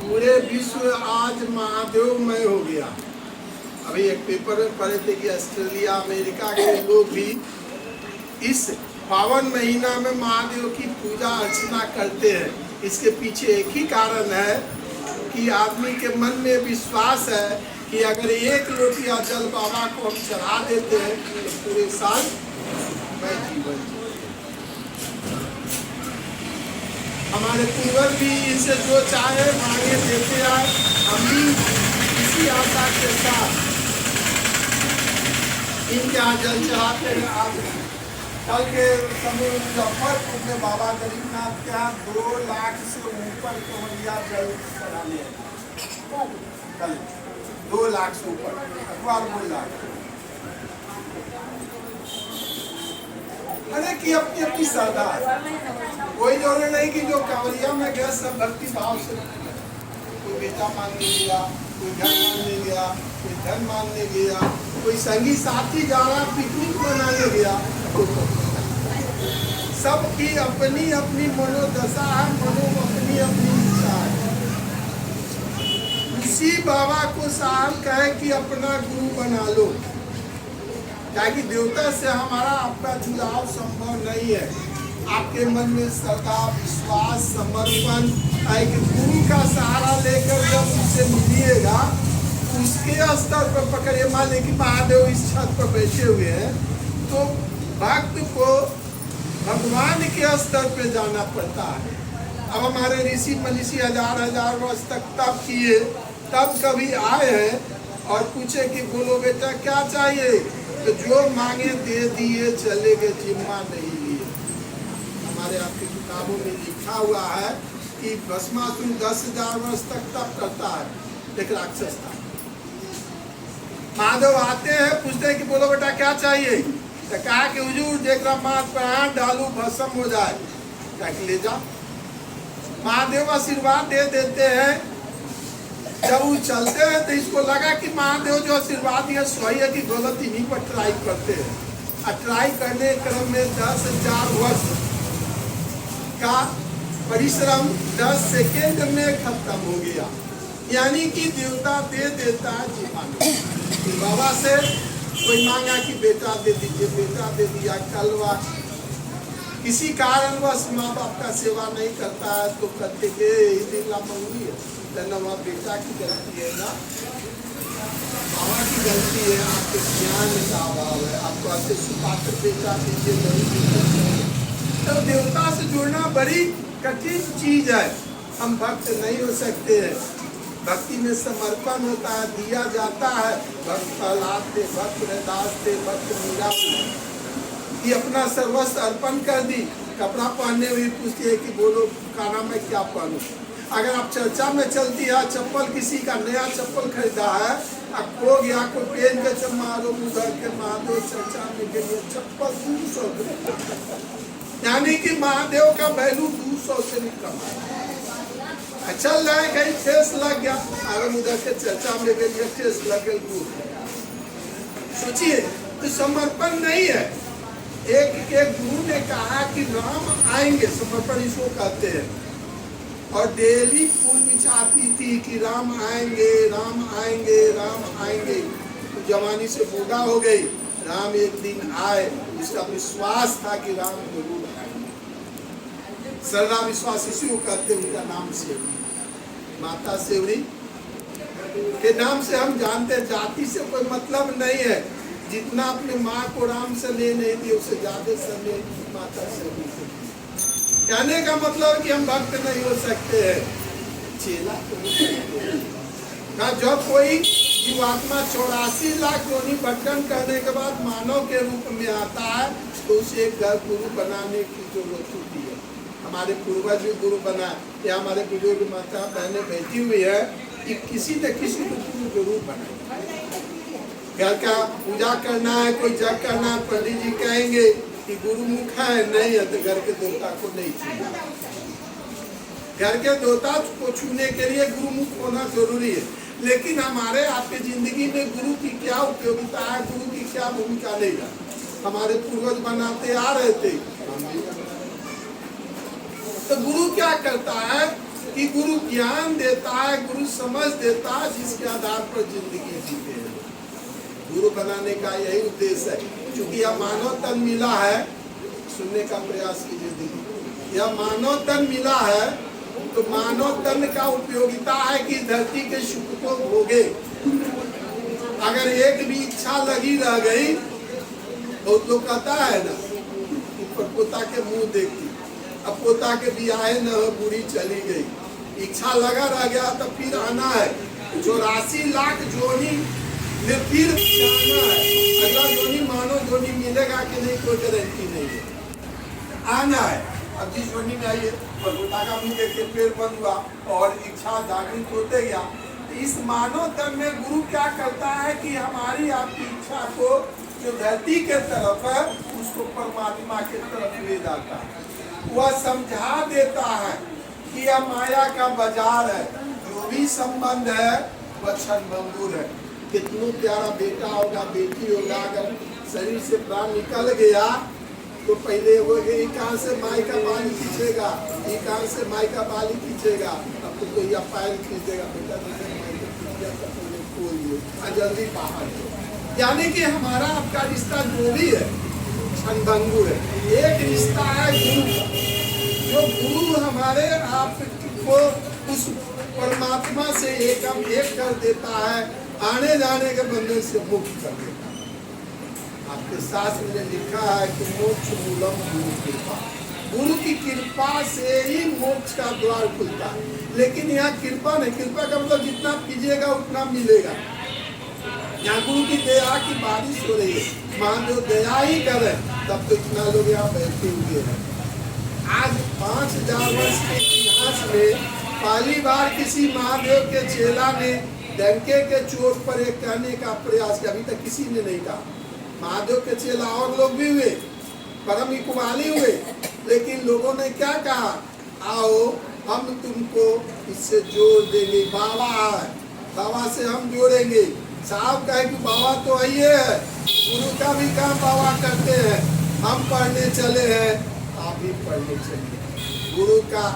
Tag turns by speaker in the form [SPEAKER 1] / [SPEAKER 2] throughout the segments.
[SPEAKER 1] पूरे विश्व आज महादेवमय हो गया। अभी एक पेपर में पढ़े थे कि ऑस्ट्रेलिया अमेरिका के लोग भी इस पावन महीना में महादेव की पूजा अर्चना करते हैं। इसके पीछे एक ही कारण है कि आदमी के मन में विश्वास है कि अगर एक लोटिया जल बाबा को हम चढ़ा देते हैं तो पूरे साल मैं जीवन। हमारे पूर्वज भी इनसे जो चाहे मांगे देते आए। हम भी इसी आशा के साथ इनके यहाँ जल चढ़ाते हैं। आज कल के समय मुजफ्फरपुर में बाबा गरीबनाथ के यहाँ 2 लाख से ऊपर कवरिया जल चढ़ाने कल 2 लाख से ऊपर अखबार बोल। अरे कि अपनी अपनी श्रद्धा है। कोई जरूरी नहीं कि जो कांवरिया में गया सब भक्ति भाव से। कोई बेटा मांगने गया, कोई घर मांगने गया, कोई धन मांगने गया, कोई संगी साथी जा रहा पिकनिक मनाने गया। सबकी अपनी अपनी मनोदशा है, अपनी अपनी इच्छा है। उसी बाबा को साहब कहे कि अपना गुरु बना लो, ताकि देवता से हमारा आपका जुड़ाव संभव नहीं है। आपके मन में श्रद्धा, विश्वास, समर्पण, एक गुरु का सहारा लेकर जब उससे मिलिएगा, उसके स्तर पर पकड़िए। मान लीजिए कि महादेव इस छत पर बैठे हुए हैं, तो भक्त को भगवान के स्तर पे जाना पड़ता है। अब हमारे ऋषि मनीषी हजार वर्ष तक तप किए, तब कभी आए हैं और पूछे कि बोलो बेटा क्या चाहिए, तो जो मांगे दे दिए, चले गए, जिम्मा नहीं लिए। हमारे आपकी किताबों में लिखा हुआ है कि भस्मासुर 10,000 वर्ष तक तप करता है, एक राक्षस था। महादेव आते हैं, पूछते हैं कि बोलो बेटा क्या चाहिए, तो कहा कि हुजूर देखा माथ पर हाथ डालू भस्म हो जाए, क्या ले जा। महादेव आशीर्वाद दे देते हैं। जब वो चलते हैं तो इसको लगा कि महादेव जो आशीर्वाद दिया सही है कि गलत इन्हीं पर ट्राई करते हैं। और ट्राई करने के क्रम में 10,000 वर्ष का परिश्रम 10 सेकेंड में खत्म हो गया। यानी कि देवता दे देता है जीवन। बाबा से कोई मांगा कि बेटा दे दीजिए, बेटा दे दिया। कलवा किसी कारणवश माँ बाप का सेवा नहीं करता है तो कहते मंगली है, धन्यवाद। बेटा की गलती है ना, बाबा की गलती है, आपके ज्ञान का अभाव है। आपको ऐसे सुपात्र बेटा दीजिए। तो देवता से जुड़ना बड़ी कठिन चीज है। हम भक्त नहीं हो सकते हैं। भक्ति में समर्पण होता है, दिया जाता है। भक्त प्रहलाद थे, भक्त रैदास थे, भक्त मीरा कि अपना सर्वस्व अर्पण कर दी। कपड़ा पहनने हुए पूछती है कि बोलो खाना में क्या पहनूं। अगर आप चर्चा में चलती है, चप्पल किसी का नया चप्पल खरीदा है, अब खो गया, कोई पेन के मारो उधर के महादेव चर्चा में के लिए चप्पल 200, यानी कि महादेव का वैल्यू 200 से भी कम है। चल रहा है, कहीं ठेस लग गया, अगर उधर के चर्चा में गई ठेस लग गई। सोचिए, तो समर्पण नहीं है। एक गुरु ने कहा कि राम आएंगे, समर्पण इसको कहते हैं। और डेली फूल बिछाती थी कि राम आएंगे, राम आएंगे, राम आएंगे। तो जवानी से बूढ़ा हो गई। राम एक दिन आए, इसका विश्वास था कि राम जरूर आएंगे। श्रद्धा विश्वास इसी को कहते हैं। उनका नाम सेवरी, माता सेवरी के नाम से हम जानते हैं। जाति से कोई मतलब नहीं है। जितना अपने माँ को राम से ले नहीं दी, उससे ज्यादा समय माता सेवरी से। कहने का मतलब कि हम भक्त नहीं हो सकते हैं, चेला तो जब कोई जीवात्मा 84 लाख योनि भटकन करने के बाद मानव के रूप में आता है, तो उसे एक घर गुरु बनाने की जरूरत होती है। हमारे पूर्वज भी गुरु बनाए, या हमारे बुजुर्ग माता बहनें बैठी हुई है कि किसी न किसी को गुरु जरूर बनाए। घर का पूजा करना है, कोई जग करना है, पंडित जी कहेंगे कि गुरु मुख है, नहीं है तो घर के देवता को नहीं छूना। घर के देवता को छूने के लिए गुरु मुख होना जरूरी है। लेकिन हमारे आपके जिंदगी में गुरु की क्या उपयोगिता है, गुरु की क्या भूमिका नहीं है। हमारे पूर्वज बनाते आ रहे थे। तो गुरु क्या करता है, कि गुरु ज्ञान देता है, गुरु समझ देता है, जिसके आधार पर जिंदगी जीते हैं। गुरु बनाने का यही उद्देश्य है। क्योंकि यह मानव तन मिला है, सुनने का प्रयास कीजिए दीदी, यह मानव तन मिला है तो मानव तन का उपयोगिता है कि धरती के सुख को भोगे। अगर एक भी इच्छा लगी रह गई तो लोग कहता है ना, ऊपर पोता के मुंह देखती, अब पोता के बियाहे न हो, बूढ़ी चली गई, इच्छा लगा रह गया तो फिर आना है। 84 लाख जोनी में फिर जाना है। अगला जोनी मानो जोनी मिलेगा कि नहीं कोई गारंटी नहीं है, आना है। अब जिस जोनी में आइए और पोता का मुंह देख के पेड़ बंद हुआ और इच्छा जागृत होते गया। इस मानव तन में गुरु क्या करता है कि हमारी आपकी इच्छा को जो धरती के तरफ है उसको परमात्मा के तरफ ले जाता है। वह समझा देता है कि यह माया का बाजार है, जो भी संबंध है वह क्षणभंगुर है। कितना प्यारा बेटा होगा, बेटी होगा, अगर शरीर से प्राण निकल गया तो पहले वो एक कान से माई का बाली खींचेगा, एक कान से माई का बाली खींचेगा, अब तो कोई पैर खींचेगा, बेटा जल्दी बाहर हो। यानी कि हमारा आपका रिश्ता जो भी है क्षणभंगुर है। एक रिश्ता है गुरु का, जो गुरु हमारे आपको उस परमात्मा से एक कर देता है, आने जाने के बंधन से मुक्त कर देता है। आपके शास्त्र में लिखा है कि मोक्ष मूलम गुरु कृपा, गुरु की कृपा से ही मोक्ष का द्वार खुलता है। लेकिन यहाँ कृपा नहीं, कृपा का मतलब जितना कीजिएगा उतना मिलेगा। यहाँ गुरु की दया की बारिश हो रही है, महादेव दया ही करे, तब तो इतना लोग यहाँ बैठे हुए हैं। आज 5000 वर्ष के इतिहास में पहली बार किसी महादेव के चेला ने डंके के चोट पर एक कहने का प्रयास किया। अभी तक किसी ने नहीं कहा। महादेव के चेला और लोग भी हुए, परम इकबाली हुए, लेकिन लोगों ने क्या कहा, आओ हम तुमको इससे जोड़ देंगे, बाबा है, बाबा से हम जोड़ेंगे। साहब कहे कि बाबा तो आइए है, गुरु का भी काम बाबा करते हैं, हम पढ़ने चले हैं, आप भी पढ़ने चलिए। गुरु का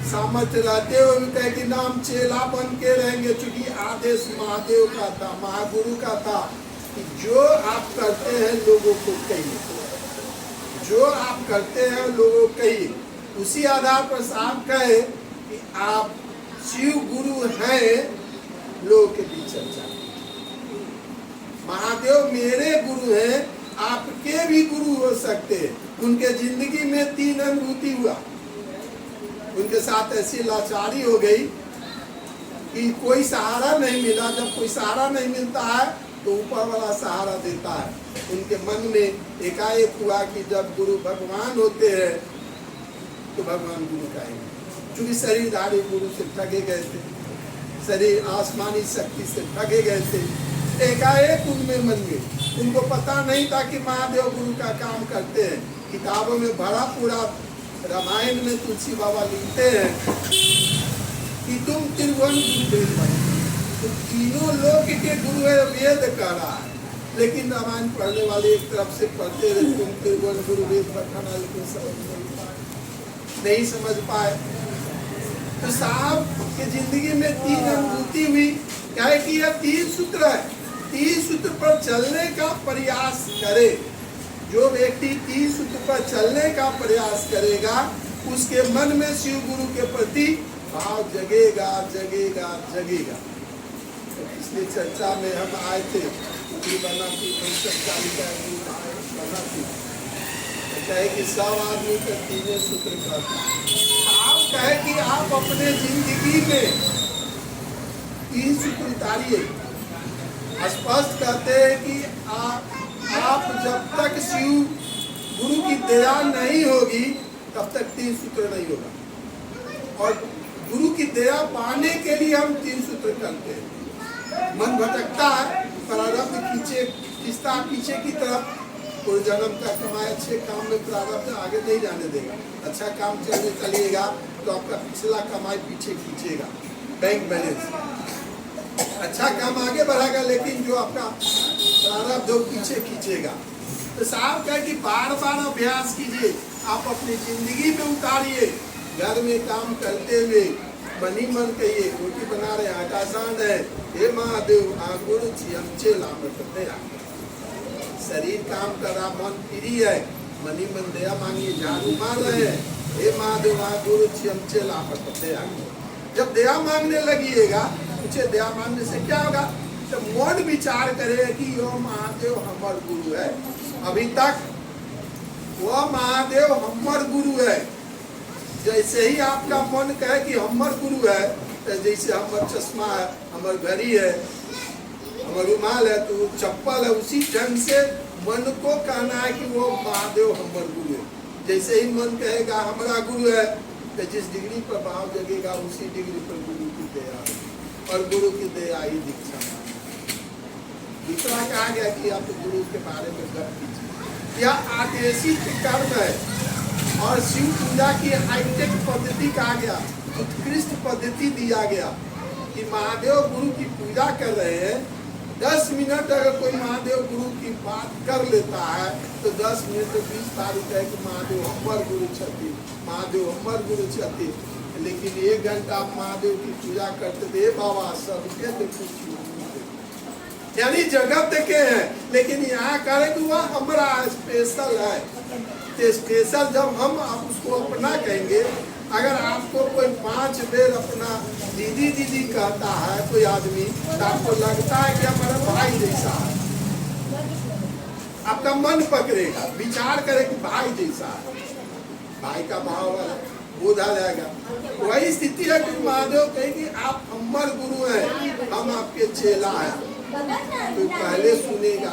[SPEAKER 1] सामर्थ्य रहते हुए भी कहे कि नाम चेला बन के रहेंगे, चूंकि आदेश महादेव का था, महागुरु का था कि जो आप करते हैं लोगों को कहिए, जो आप करते हैं लोगों को कहिए। उसी आधार पर साहब कहे कि आप शिव गुरु हैं, लोगों के बीच चर्चा। महादेव मेरे गुरु हैं, आपके भी गुरु हो सकते हैं। उनके जिंदगी में 3 अनुभूति हुआ। उनके साथ ऐसी लाचारी हो गई कि कोई सहारा नहीं मिला। जब कोई सहारा नहीं मिलता है तो ऊपर वाला सहारा देता है। उनके मन में एकाएक हुआ कि जब गुरु भगवान होते हैं तो भगवान गुरु का है। चूंकि शरीरधारी गुरु से ठगे गए थे, शरीर आसमानी शक्ति से ठगे गए थे। एकाएक उनमें मन में, उनको पता नहीं था कि महादेव गुरु का काम करते हैं। किताबों में भरा पूरा रामायण में तुलसी बाबा लिखते हैं कि तुम त्रिभुवन गुरुदेव बने, तुम तीनों लोक के गुरु है, वेद कह रहा है। लेकिन रामायण पढ़ने वाले एक तरफ से पढ़ते रहे, तुम त्रिभुवन गुरुदेव पढ़ाना, लेकिन नहीं समझ पाए। तो साहब के जिंदगी में 3 अनुभूति हुई। क्या है कि यह 3 सूत्र है, 3 सूत्र पर चलने का प्रयास करे। जो व्यक्ति 3 सूत्र पर चलने का प्रयास करेगा उसके मन में शिव गुरु के प्रति भाव जगेगा जगेगा जगेगा। तो इसलिए चर्चा में हम आए थे, बना थी बना थी, कहे कि सब आदमी का 3 सूत्र का। आप कहे कि आप अपने जिंदगी में 3 सूत्र उतारिए। स्पष्ट कहते हैं कि आप जब तक शिव गुरु की दया नहीं होगी तब तक 3 सूत्र नहीं होगा। और गुरु की दया पाने के लिए हम 3 सूत्र करते हैं। मन भटकता है, प्रारब्ध खींचता पीछे की तरफ। कोई जन्म का कमाए अच्छे काम में प्रारब्ध आगे नहीं जाने देगा। अच्छा काम चलने चलिएगा तो आपका पिछला कमाई पीछे खींचेगा, बैंक बैलेंस। अच्छा काम आगे बढ़ाएगा, लेकिन जो आपका प्रारब्ध हो पीछे खींचेगा। तो साहब कहे कि बार बार अभ्यास कीजिए, आप अपनी जिंदगी में उतारिए घर में काम करते हुए मन ही मन कहिए, रोटी बना रहे आटा सान है, हे महादेव गुरु जी हम चेला करते शरीर काम कर रहा, मन फ्री है, मन ही मन दया मांगिए, झाड़ू मार रहे हैं, हे महादेव गुरु जी हम चेला करते जब दया मांगने लगिएगा, मुझे दया मांगने से क्या होगा? तो मन विचार करे कि यो महादेव हमार गुरु है। अभी तक वह महादेव हमार गुरु है। जैसे ही आपका मन कहे कि हमार गुरु है, तो जैसे हमार चश्मा है, हमार घड़ी है, हमार रुमाल है, तो चप्पल है, उसी ढंग से मन को कहना है कि वो महादेव हमार गुरु है। जैसे ही मन कहेगा हमारा गुरु है, तो जिस डिग्री पर भाव जगेगा उसी डिग्री पर गुरु की दया, और गुरु की दया ही दीक्षा। दूसरा कहा गया कि आप गुरु के बारे में गप कीजिए। यह आदेशित कर्म है और शिव पूजा की हाईटेक पद्धति कहा गया, उत्कृष्ट पद्धति दिया गया कि महादेव गुरु की पूजा कर रहे हैं। 10 मिनट अगर कोई महादेव गुरु की बात कर लेता है तो 10 मिनट तो 20 बार कहे कि महादेव हमार गुरु छथि, महादेव हमार गुरु छथि। लेकिन 1 घंटा आप महादेव की पूजा करते थे, बाबा सबके देखो, यानी जगत के हैं, लेकिन यहाँ करे कि वह हमारा स्पेशल है। तो स्पेशल जब हम आप उसको अपना कहेंगे, अगर आपको कोई 5 बेर अपना दीदी दीदी कहता है कोई आदमी, तो आपको लगता है कि हमारा भाई जैसा है, आपका मन पकड़ेगा, विचार करे कि भाई जैसा है, भाई का भाव बोधा जाएगा। वही स्थिति है कि महादेव कहे कि आप हमार गुरु हैं, हम आपके चेला हैं। तो पहले सुनेगा,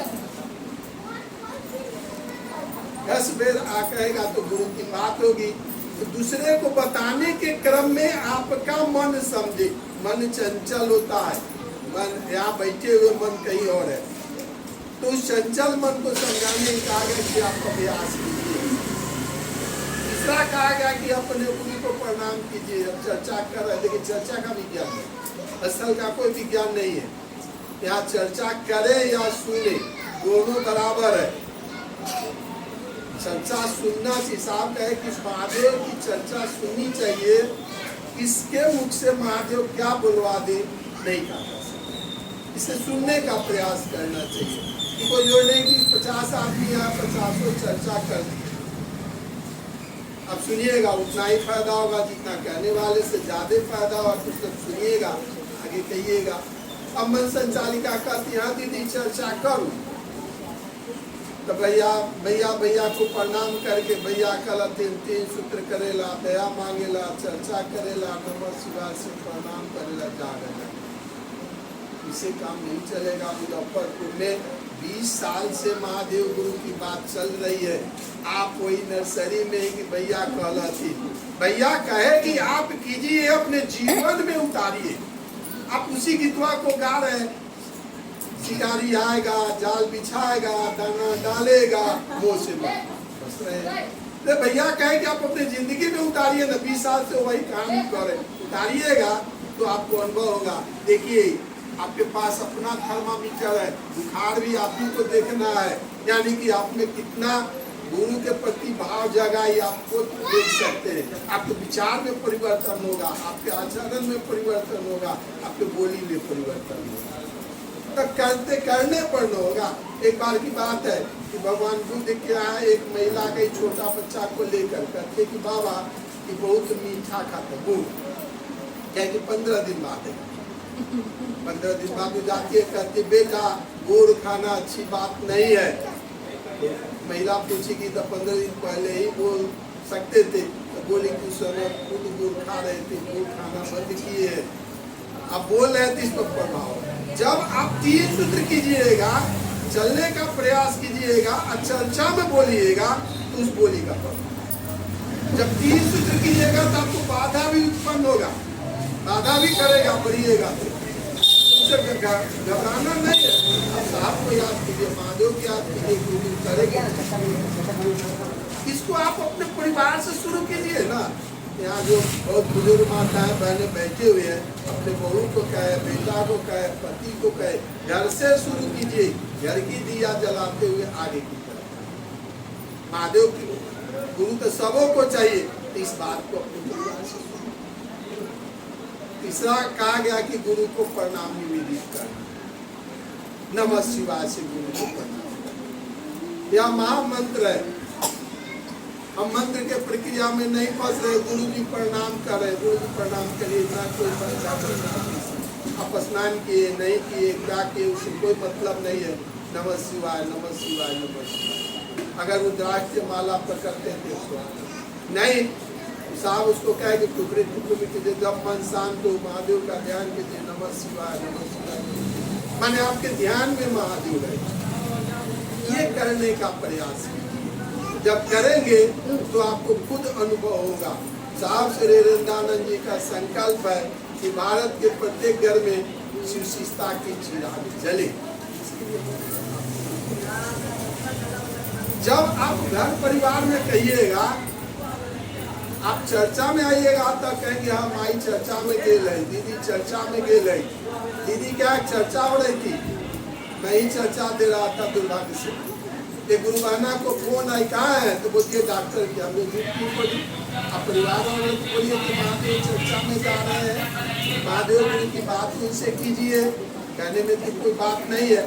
[SPEAKER 1] 10 बेर आ कहेगा तो गुरु की बात होगी। तो दूसरे को बताने के क्रम में आपका मन समझे, मन चंचल होता है, मन यहाँ बैठे हुए मन कहीं और है, तो उस चंचल मन को समझाने कहा गया कि आप अभ्यास कीजिए। तीसरा कहा गया कि अपने गुरु को प्रणाम कीजिए। अब चर्चा कर रहे, लेकिन चर्चा का विज्ञान है, असल का कोई विज्ञान नहीं है। यहाँ चर्चा करे या सुने दोनों बराबर है। चर्चा सुनना हिसाब का है कि महादेव की चर्चा सुननी चाहिए, किसके मुख से महादेव क्या बुलवा दे नहीं कहा, इसे सुनने का प्रयास करना चाहिए। कि कोई जो नहीं कि 50 आदमी यहाँ 50 चर्चा कर दी, अब सुनिएगा उतना ही फायदा होगा जितना कहने वाले से ज्यादा फायदा होगा। कुछ तक सुनिएगा, आगे कहिएगा। अब मन संचालिका कहती हाँ दीदी चर्चा करूं, तो भैया को प्रणाम करके भैया कल 3 सूत्र करेला, दया मांगेला, चर्चा करेला, नमः शिवाय से प्रणाम करेला, जागेला। इसे काम नहीं चलेगा। मुजफ्फरपुर में 20 साल से महादेव गुरु की बात चल रही है। आप वही नर्सरी में कि भैया कहला थी, भैया कहे कि आप कीजिए, अपने जीवन में उतारिए। आप उसी गीतवा को गा रहे हैं, शिकारी आएगा, जाल बिछाएगा, दाना डालेगा, मुँह से बस रहे। तो भैया कहे कि आप अपने जिंदगी में उतारिए ना, 20 साल से वही काम करे, उतारिएगा तो आपको अनुभव होगा। देखिए आपके पास अपना थर्मामीटर है, बुखार भी आप ही को देखना है, यानी कि आप में कितना गुरु के प्रति भाव जगाई आपको देख सकते हैं। आपके विचार में परिवर्तन होगा, आपके आचरण में परिवर्तन होगा, आपके बोली में परिवर्तन होगा, तो करने पर न होगा। एक बार की बात है कि भगवान बुद्ध क्या है, एक महिला के छोटा बच्चा को लेकर कहते कि बाबा कि बहुत मीठा खाता गुड़, क्या कि 15 दिन बाद है, 15 दिन बाद जाती है, कहती बेटा गुड़ खाना अच्छी बात नहीं है। महिला पूछेगी तो 15 दिन पहले ही बोल सकते थे, तो बोली कि उस समय खुद गुड़ खा रहे थे, गुड़ खाना बंद किए है, अब बोल रहे थे, इस पर प्रभाव। जब आप 3 सूत्र कीजिएगा, चलने का प्रयास कीजिएगा, चर्चा में बोलिएगा, तो उस बोली का प्रभाव। जब 3 सूत्र कीजिएगा तो आपको बाधा भी उत्पन्न होगा, बाधा भी करेगा, बढ़िएगा, घबराना नहीं है। अब साहब को याद कीजिए, महादेव की याद कीजिए, गुरु करेगा। इसको आप अपने परिवार से शुरू कीजिए ना। यहाँ जो बहुत बुजुर्ग माताएं बहनें बैठे हुए हैं, अपने बहू को कहे, बेटा को कहे, पति को कहे, घर से शुरू कीजिए, घर की दिया जलाते हुए आगे की तरफ। महादेव की गुरु तो सबों को चाहिए, तो इस बात को अपने परिवार से सुनो। तीसरा कहा गया कि गुरु को प्रणाम निवेदित करना, नमः शिवाय से गुरु को प्रणाम करना, यह महामंत्र है। हम मंत्र के प्रक्रिया में नहीं फंस रहे, गुरु जी प्रणाम करे, गुरु जी प्रणाम करिए, इतना कोई आप स्नान किए नहीं किए क्या किए उससे कोई मतलब नहीं है। नमः शिवाय नमः शिवाय नमः शिवाय। अगर रुद्राक्ष की माला पकड़ते थे तो नहीं, साहब उसको कहे कि टुकड़े टुकड़े में कीजिए, जब मन शांत हो महादेव का ध्यान कीजिए, नमः शिवाय नमः शिवाय। माने आपके ध्यान में महादेव रहे, ये करने का प्रयास कीजिए। जब करेंगे तो आपको खुद अनुभव होगा। साहब श्री वृंदानंद जी का संकल्प है कि भारत के प्रत्येक घर में शिवशिष्टा की चिराग जले। जब आप घर परिवार में कहिएगा, आप चर्चा में आइएगा तब कहेंगे हाँ माई चर्चा में गेल है, दीदी चर्चा में गेल है। दीदी क्या चर्चा हो रही थी, मैं ही चर्चा दे रहा था दुर्भाग्य से। ये गुरु बहना को फोन आई कहाँ है, तो बोलिए डॉक्टर की। हम लोग बोली आप परिवार वालों को बोलिए कि महादेव चर्चा में जा रहे हैं, महादेव गुरु की बात उनसे कीजिए, कहने में तो कोई बात नहीं है।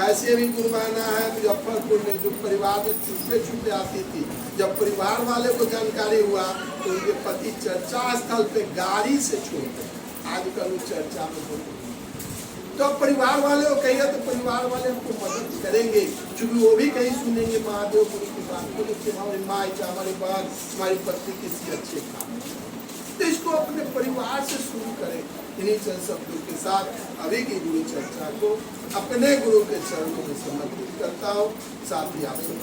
[SPEAKER 1] ऐसे भी गुरु बहना है मुजफ्फरपुर में जो परिवार में छुपे छुपे आती थी, जब परिवार वाले को जानकारी हुआ तो उनके पति चर्चा स्थल पे गाड़ी से छोड़ गए। आजकल वो चर्चा में होते, तो परिवार वाले को कहिए तो परिवार वाले हमको मदद करेंगे, क्योंकि वो भी कहीं सुनेंगे महादेव गुरु की बात को, कि हमारी माँ हमारी बहन हमारी पत्नी किसी अच्छे काम। तो इसको अपने परिवार से शुरू करें। इन्हीं चंद शब्दों के साथ अभी की गुरु चर्चा को अपने गुरु के चरणों में समर्पित करता हूँ। साथ ही आप सब